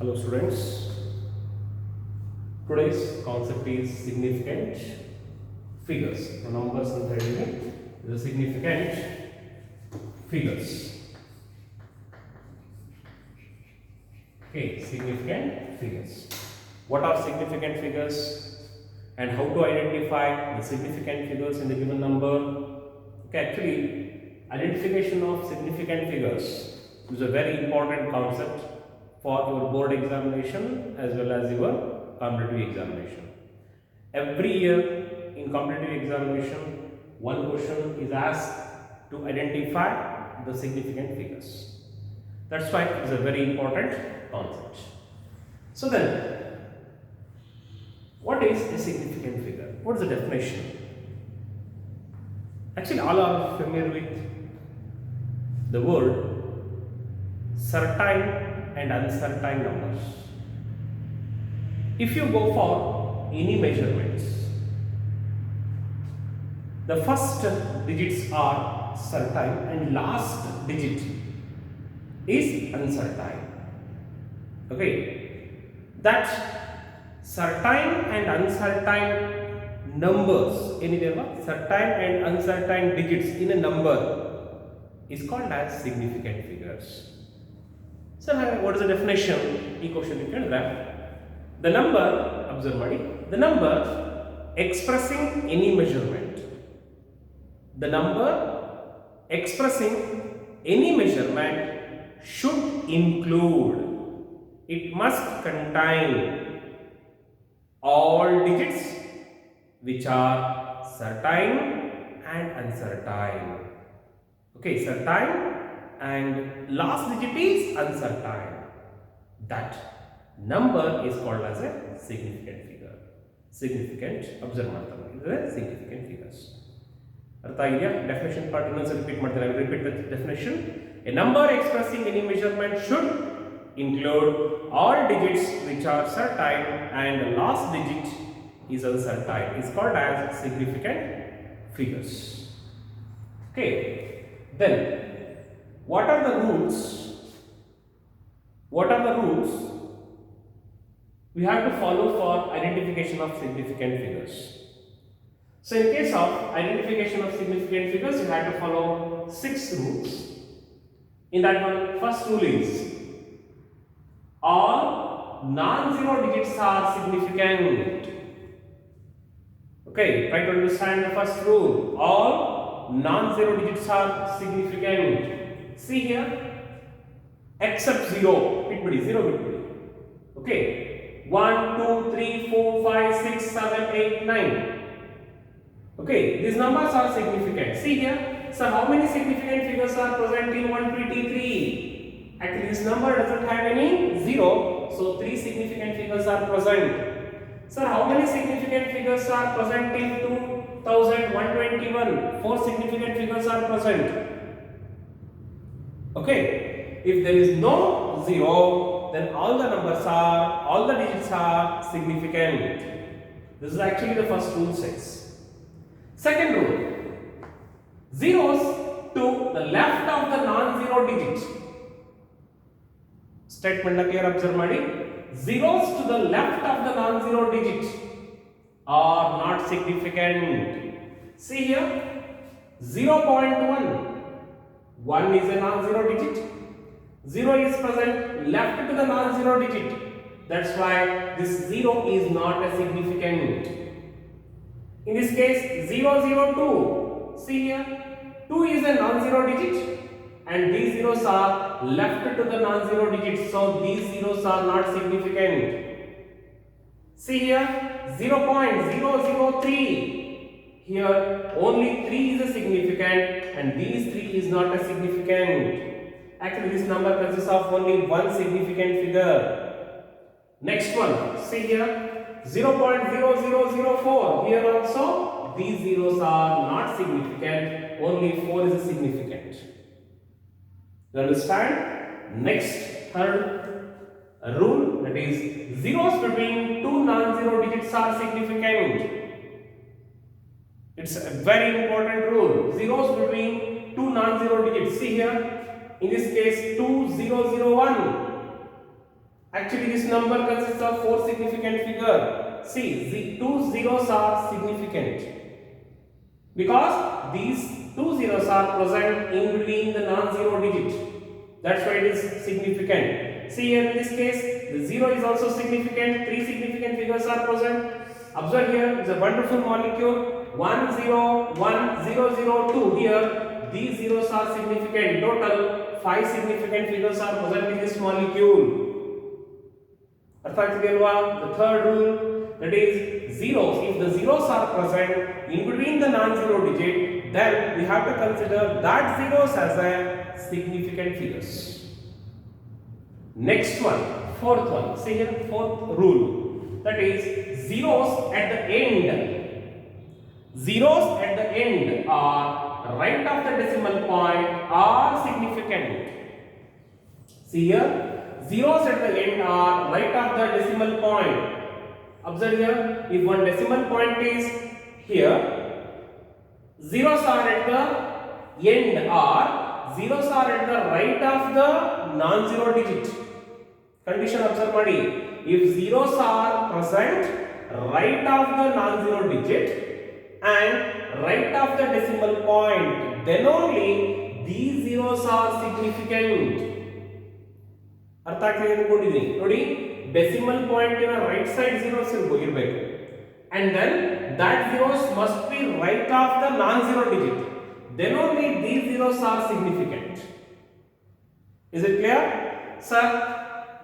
Hello students, today's concept is significant figures. The numbers and the significant figures. Okay, significant figures. What are significant figures and how to identify the significant figures in the given number? Okay, actually, identification of significant figures is a very important concept for your board examination as well as your competitive examination. Every year in competitive examination, one question is asked to identify the significant figures. That's why it is a very important concept. So then, what is a significant figure? What is the definition? Actually, all are familiar with the word certain and uncertain numbers. If you go for any measurements, the first digits are certain and last digit is uncertain. Okay, that certain and uncertain numbers, certain and uncertain digits in a number is called as significant figures. So, what is the definition? This question you can grab. The number, observe Madi, the number expressing any measurement. The number expressing any measurement should include, it must contain all digits which are certain and uncertain. Okay, certain and last digit is uncertain. That number is called as a significant figure. Significant, observe the significant figures. Definition part repeat. I will repeat the definition. A number expressing any measurement should include all digits which are certain and the last digit is uncertain. It's called as significant figures. Okay, then what are the rules? What are the rules we have to follow for identification of significant figures? So, in case of identification of significant figures, you have to follow 6 rules. In that one, first rule is all non-zero digits are significant. Okay, try to understand the first rule. All non-zero digits are significant. See here, except 0, zero. Okay, 1, 2, 3, 4, 5, 6, 7, 8, 9. Okay, these numbers are significant. See here, so how many significant figures are present in 123? Actually, this number doesn't have any 0, so 3 significant figures are present. Sir, how many significant figures are present in 2121? 4 significant figures are present. Okay, if there is no 0, then all the digits are significant. This is actually the first rule says. Second rule, zeros to the left of the non-zero digit. Statement na clear observe madi. Zeros to the left of the non-zero digit are not significant. See here, 0.1. 1 is a non-zero digit. 0 is present left to the non-zero digit. That's why this 0 is not a significant. In this case, 002. See here, 2 is a non-zero digit and these zeros are left to the non-zero digit. So these zeros are not significant. See here, 0.003. Here only 3 is a significant and these 3 is not a significant. Actually, this number consists of only one significant figure. Next one, see here, 0.0004. Here also, these zeros are not significant, only 4 is significant. You understand? Next, third rule, that is, zeros between two non-zero digits are significant. It's a very important rule. Zeros between two non-zero digits. See here, in this case 2001. Actually, this number consists of four significant figures. See, the two zeros are significant because these two zeros are present in between the non-zero digit. That's why it is significant. See here in this case, the zero is also significant. Three significant figures are present. Observe here, it's a wonderful molecule. 1 0 1 0 0 2. Here, these zeros are significant. Total 5 significant figures are present in this molecule. The third rule, that is zeros. If the zeros are present in between the non-zero digit, then we have to consider that zeros as a significant figures. Next one, fourth one. See here, fourth rule, that is zeros at the end. Zeros at the end are right of the decimal point are significant. See here. Zeros at the end are right of the decimal point. Observe here, if one decimal point is here, zeros are at the end or zeros are at the right of the non-zero digit. Condition observe ಮಾಡಿ. If zeros are present right of the non-zero digit and right of the decimal point, then only these zeros are significant. ಅರ್ಥ ಆಗ್ತಿದೆ ಅನ್ಕೊಂಡಿದ್ದೀನಿ ನೋಡಿ, decimal point ನ right side zeros ಇರಬೇಕು and then that zeros must be right of the non-zero digit, then only these zeros are significant. Is it clear, sir?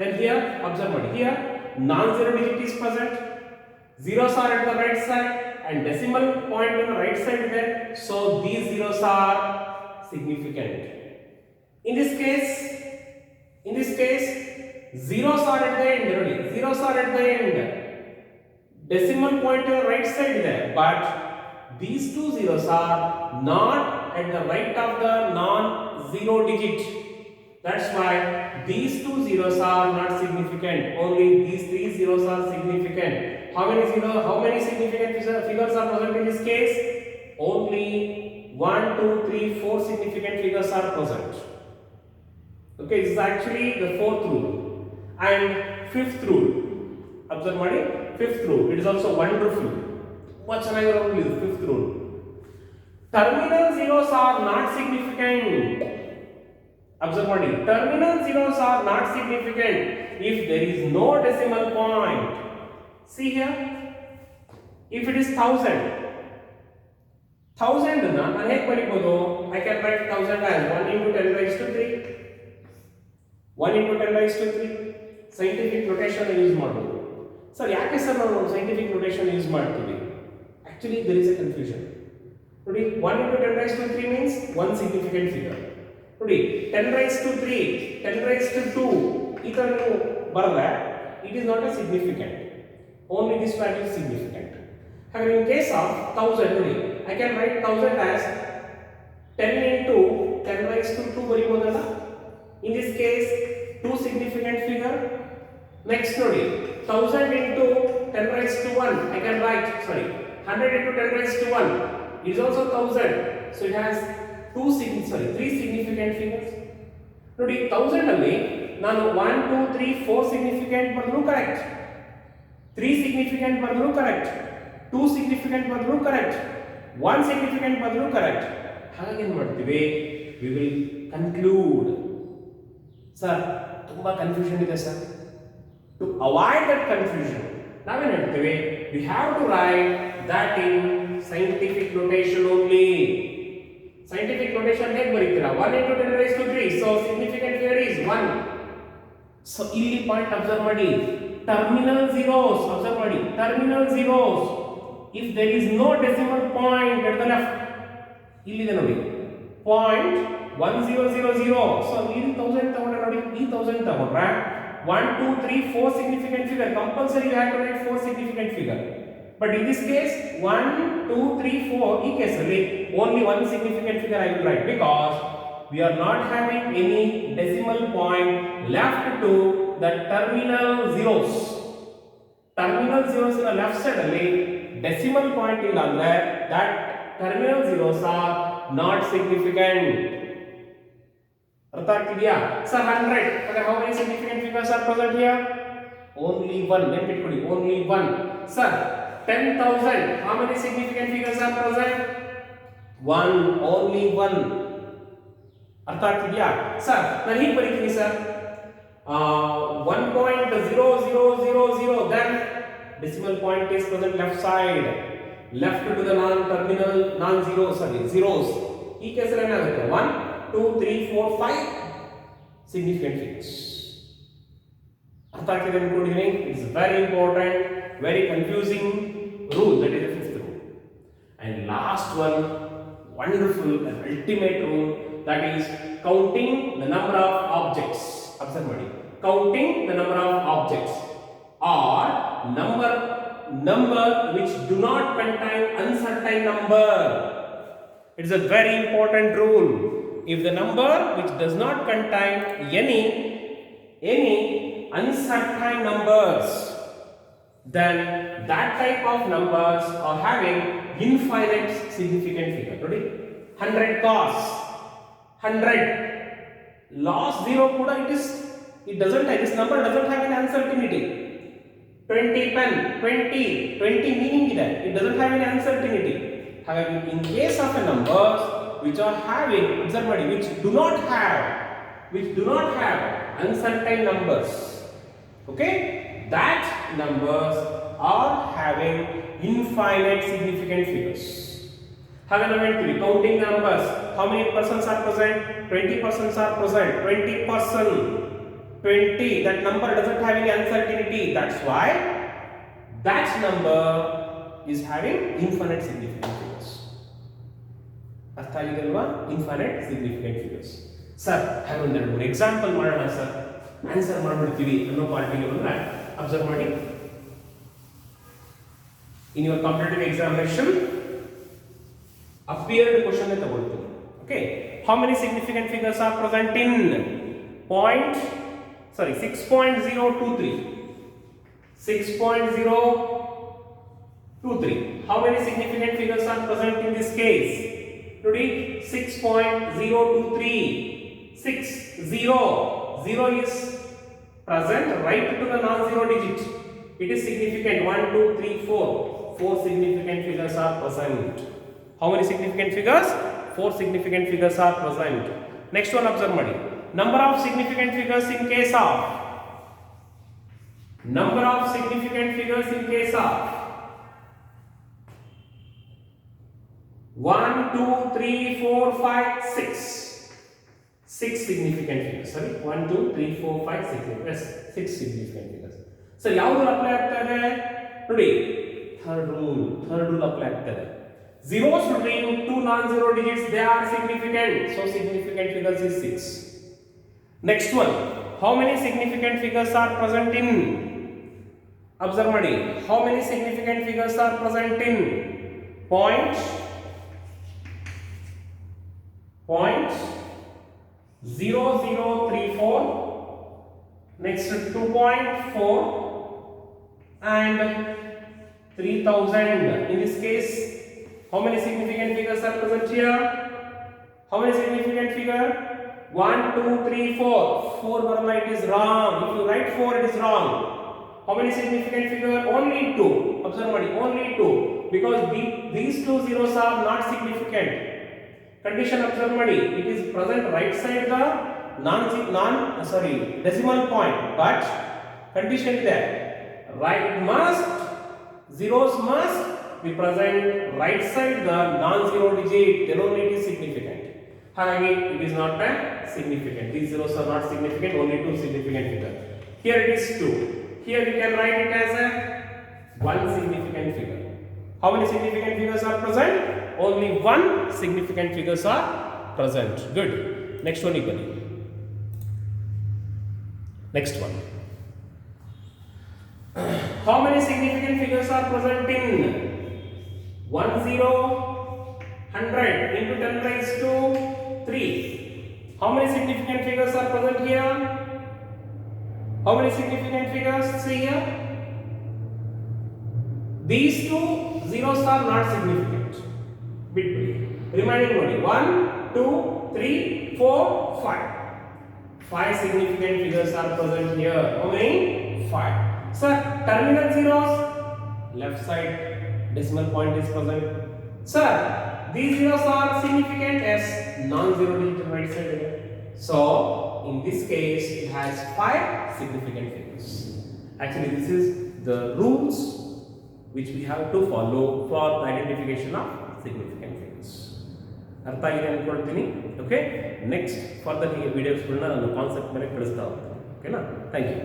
Then here observe ಮಾಡಿ, here non-zero digit is present, zeros are at the right side and decimal point on the right side there, so these zeros are significant. In this case, zeros are at the end. Zeros are at the end. Decimal point on the right side there, but these two zeros are not at the right of the non-zero digit. That's why these two zeros are not significant. Only these three zeros are significant. How many significant figures are present in this case? Only 1, 2, 3, 4 significant figures are present. Okay, this is actually the fourth rule. And fifth rule, observe ಮಾಡಿ, fifth rule, it is also wonderful. What ಚೆನ್ನಾಗಿರೋ rule is fifth rule. Terminal zeros are not significant. Observe ಮಾಡಿ, terminal zeros are not significant if there is no decimal point. See here, if it is 1000 ನಾನು ಹೇಗೆ ಬರೀಬಹುದು? I can write 1000 as 1 into 10 raised to 3. 1 into 10 raised to 3. Scientific notation use ಮಾಡಬಹುದು. Sir ಯಾಕೆ sir ನಾವು scientific notation use ಮಾಡ್ತೀವಿ? Actually there is a confusion. ನೋಡಿ, 1 into 10 raised to 3 means one significant figure. ನೋಡಿ, 10 raised to 3, 10 raised to 2 ಈ ತರ ನೀವು ಬರಲ್ಲ, it is not a significant. Only this value is significant. However, in case of 1000, ನೋಡಿ, I can write 1000 as 10 into 10 raised to 2 ಬರೀಬಹುದಲ್ಲ? In this case, two significant figure. Next, nodi, 1000 into 10 raised to 1. I can write, 100 into 10 raised to 1 is also 1000. So it has three significant figures. Nodi, 1000 alli ನಾನು 1, 2, 3, 4 significant ಬರೆದ್ರು correct. 3 significant ಬರೆದ್ರು correct. 2 significant ಬರೆದ್ರು correct. 1 significant ಬರೆದ್ರು correct. ಹಾಗೆ ಏನು ಮಾಡ್ತೀವಿ? We will conclude. Sir ತುಂಬಾ confusion ಇದೆ sir. To avoid that confusion ನಾವೇನು ಹೇಳ್ತೀವಿ? We have to write that in scientific notation only. Scientific notation ಹೇಗೆ ಬರೀತೀರಾ? 1 into 10 raised to 3, so significant figure is 1. So ಇಲ್ಲಿ ಪಾಯಿಂಟ್ ಅಬ್ಸರ್ವ್ ಮಾಡಿ, terminal zeros observe ಮಾಡಿ, terminal zeros if there is no decimal point at the left, ಇಲ್ಲಿದೆ ನೋಡಿ point 1000. So ಈ 1000 ತಗೊಂಡ್ರೆ ನೋಡಿ, ಈ 1000 ತಗೊಂಡ್ರೆ 1, 2, 3, 4 significant figure. Compulsory you have to write 4 significant figure. But in this case 1, 2, 3, 4 ಈ ಕೇಸಲ್ಲಿ only one significant figure I will write because we are not having any decimal point left to the terminal zeros. Terminal zeros in the left side ಅಲ್ಲಿ decimal point ಇಲ್ಲ ಅಂದ್ರೆ that terminal zeros are not significant. ಅರ್ಥ ಆಗ್ತಿದೆಯಾ? So 100. How many significant figures are present here? only one. Only one. Sir, 10,000. How many significant figures are present? One. Only one. ಅರ್ಥ ಆಗ್ತಿದ್ಯಾ sir? ನಾನು ಹೀಗೆ ಬರೀತೀನಿ sir. 1.0000, then decimal point is present left side, left to the non-terminal non-zero, sorry, zeros. ಈ ಕೇಸಲ್ಲಿ ಏನಾಗುತ್ತೆ? 1, 2, 3, 4, 5 significant figures. ಅರ್ಥ ಆಗ್ತಿದೆ ಅನ್ಕೊಂಡಿದ್ದೀನಿ. It's very important, very confusing rule. That is the fifth rule. And last one, wonderful and ultimate rule, that is counting the number of objects. Observe ಮಾಡಿ. Counting the number of objects or number which do not contain uncertain number. It is a very important rule. If the number which does not contain any uncertain numbers, then that type of numbers are having infinite significant figure. Ready? 100 cos 100 loss 0 kuda it doesn't have, this number doesn't have any uncertainty. 20 pen 20 meaning ide, it doesn't have any uncertainty. However, in case of a numbers which are having, observe ಮಾಡಿ, which do not have uncertain numbers, okay, that numbers are having infinite significant figures. However, when we counting the numbers, how many persons are present? 20 persons are present. 20, that number doesn't have any uncertainty. That's why that number is having infinite significant figures. ಅರ್ಥ ಆಗಿದೆಲ್ವಾ? Infinite significant figures. Sir, ಹಾಗೆ ಒಂದೆರಡು ಮೂರು example ಮಾಡೋಣ sir, answer ಮಾಡ್ಬಿಡ್ತೀವಿ ಅನ್ನೋ ಪಾರ್ಟಿಗೆ ಬಂದ್ರೆ observe ಮಾಡಿ. In your competitive examination appeared question ne ತಗೊಳ್ತೀನಿ. Okay, how many significant figures are present in 6.023? 6.023. How many significant figures are present in this case? Today 6.023. 0 is present right to the non-zero digit. It is significant. 1, 2, 3, 4. 4 significant figures are present. How many significant figures? 4 significant figures are present. Next one, observe ಮಾಡಿ. Number of significant figures in case of 1, 2, 3, 4, 5, 6. 6 significant figures. Sorry, 1, 2, 3, 4, 5, 6. Yes, 6 significant figures. So, ಯಾವುದು apply ಆಗ್ತಾ ಇದೆ ನೋಡಿ? Third rule apply ಆಗ್ತಾ ಇದೆ. Zeros between two non-zero digits, they are significant. So significant figures is 6. Next one, how many significant figures are present in? Observe ಮಾಡಿ. How many significant figures are present in? Point 0034. Next 2.4 and 3000. In this case, how many significant figures are present here? How many significant figure? 1, 2, 3, 4. 4 Varma, it is wrong. If you write 4, it is wrong. How many significant figure? Only 2. Observe money, only 2. Because these two zeros are not significant. Condition, observe money. It is present right side the decimal point. But condition is there. Zeros must be present right side the non-zero digit, then only it is significant. However, it is not significant. These zeros are not significant, only 2 significant figure. Here it is 2. Here we can write it as a 1 significant figure. How many significant figures are present? Only 1 significant figures are present. Good. Next one equally. Next one. How many significant figures are present in 100 into 10 raised to 3? How many significant figures are present here? How many significant figures? See here. These two zeros are not significant. Between remaining only 1, 2, 3, 4, 5. 5 significant figures are present here. How many? 5. Sir, terminal zeros, left side decimal point is present. Sir, these zeros are significant as non-zero digit right side again. So in this case it has 5 significant figures. Actually this is the rules which we have to follow for the identification of significant figures. ಅರ್ಥ ಆಗಿದೆ ಅನ್ಕೊಳ್ತೀನಿ. Okay, next further ಹೀಗೆ ವಿಡಿಯೋಸ್ಗಳನ್ನ ನಾನು concept ಮೇಲೆ ಕಳಿಸ್ತಾ ಹೋಗ್ತೀನಿ. ಓಕೆನಾ? Thank you.